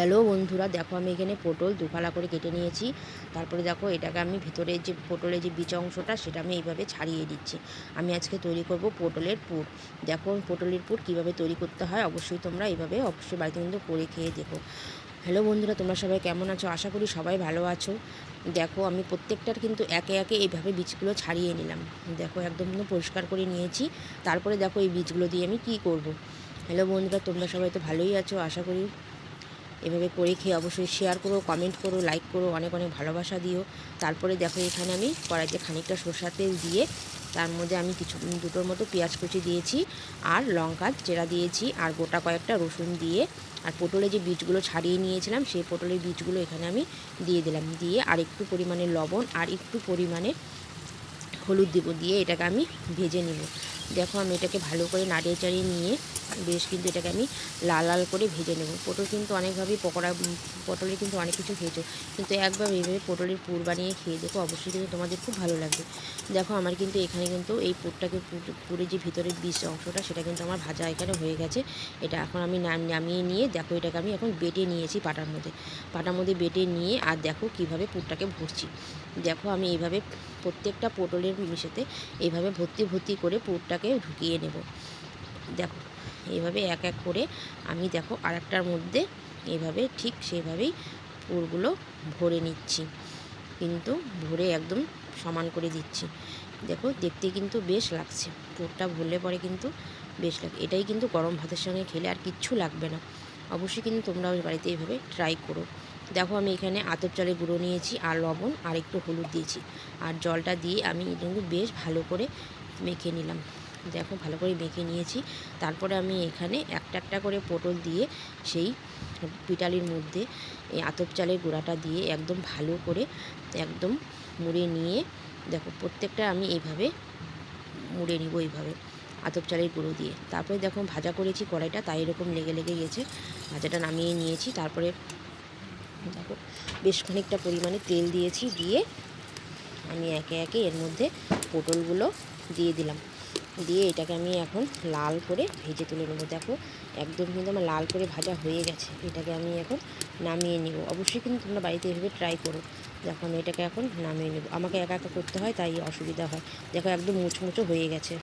Hello বন্ধুরা, দেখো আমি এখানে পটল দুফালা করে কেটে নিয়েছি। তারপরে দেখো এটাকে আমি ভিতরে যে পটলের যে বিচা অংশটা সেটা আমি এইভাবে ছাড়িয়ে দিচ্ছি। আমি আজকে তৈরি করব পটলের পুর। দেখো পটলের পুর কিভাবে তৈরি করতে হয় অবশ্যই তোমরা এইভাবে অবশ্যই বাড়িতে কিন্তু করে খেয়ে দেখো। হ্যালো বন্ধুরা, তোমরা সবাই কেমন আছো? আশা করি সবাই ভালো আছো। দেখো আমি প্রত্যেকটার কিন্তু একে একে এইভাবে বীজগুলো ছাড়িয়ে নিলাম। দেখো একদম কিন্তু পরিষ্কার করে নিয়েছি। তারপরে দেখো এই বীজগুলো দিয়ে আমি কি করব। হ্যালো বন্ধুরা, তোমরা সবাই তো ভালোই আছো আশা করি। এভাবে করে খেয়ে অবশ্যই শেয়ার করো, কমেন্ট করো, লাইক করো, অনেক অনেক ভালোবাসা দিও। তারপরে দেখো এখানে আমি কড়াইতে খানিকটা সরষের তেল দিয়ে তার মধ্যে আমি দুটোর মতো পেঁয়াজ কুচি দিয়েছি, আর লঙ্কা চেরা দিয়েছি, আর গোটা কয়েকটা রসুন দিয়ে আর পটলের যে বীজগুলো ছাড়িয়ে নিয়েছিলাম সেই পটলের বীজগুলো এখানে আমি দিয়ে দিলাম। দিয়ে আর একটু পরিমাণে লবণ আর একটু পরিমাণে হলুদ দেবো, দিয়ে এটাকে আমি ভেজে নেব। দেখো আমি এটাকে ভালো করে নাড়িয়ে চাড়িয়ে নিয়ে বেশ কিন্তু এটাকে আমি লাল লাল করে ভেজে নেব। পটল কিন্তু অনেকভাবেই পটলের কিন্তু অনেক কিছু খেয়েছো, কিন্তু একবার এইভাবে পটলের পুর বানিয়ে খেয়ে দেখো, অবশ্যই কিন্তু তোমাদের খুব ভালো লাগবে। দেখো আমার কিন্তু এখানে কিন্তু এই পুরটাকে পুরে যে ভিতরের বীজ অংশটা সেটা কিন্তু আমার ভাজা এখানে হয়ে গেছে। এটা এখন আমি নামিয়ে নিয়ে দেখো এটাকে আমি এখন বেটে নিয়েছি পাটার মধ্যে বেটে নিয়ে, আর দেখো কিভাবে পুরটাকে ভরছি। দেখো আমি এইভাবে প্রত্যেকটা পটলের মিশেতে এইভাবে ভর্তি ভর্তি করে পুরটাকে ঢুকিয়ে নেব। দেখো এইভাবে এক এক করে আমি দেখো আরেকটার মধ্যে এইভাবে ঠিক সেভাবেই পুরগুলো ভরে নিচ্ছি, কিন্তু ভরে একদম সমান করে দিচ্ছি। দেখো দেখতে কিন্তু বেশ লাগছে, পুরটা ভরলে পরে কিন্তু বেশ লাগে। এটাই কিন্তু গরম ভাতের সঙ্গে খেলে আর কিচ্ছু লাগবে না। অবশ্যই কিন্তু তোমরা বাড়িতে এইভাবে ট্রাই করো। দেখো আমি এখানে আতপ চালের গুঁড়ো নিয়েছি, আর লবণ আর একটু হলুদ দিয়েছি, আর জলটা দিয়ে আমি কিন্তু বেশ ভালো করে মেখে নিলাম। দেখো ভালো করে মেখে নিয়েছি। তারপরে আমি এখানে একটা একটা করে পটল দিয়ে সেই পিটালির মধ্যে এই আতপ চালের গুঁড়াটা দিয়ে একদম ভালো করে একদম মুড়ে নিয়ে দেখো প্রত্যেকটা আমি এইভাবে মুড়ে নিব এইভাবে আতপ চালের গুঁড়ো দিয়ে। তারপরে দেখো ভাজা করেছি কড়াইটা, তাই এরকম লেগে লেগে গেছে। ভাজাটা নামিয়ে নিয়েছি। তারপরে দেখো বেশ খানিকটা পরিমাণে তেল দিয়েছি, দিয়ে আমি একে একে এর মধ্যে পটলগুলো দিয়ে দিলাম। দিয়ে এটাকে আমি এখন লাল করে ভেজে তুলে নেবো। দেখো একদম কিন্তু আমার লাল করে ভাজা হয়ে গেছে। এটাকে আমি এখন নামিয়ে নেব। অবশ্যই কিন্তু তোমরা বাড়িতে এভাবে ট্রাই করো। দেখো আমি এটাকে এখন নামিয়ে নেব। আমাকে একা একা করতে হয় তাই অসুবিধা হয়। দেখো একদম মুচমুচো হয়ে গেছে।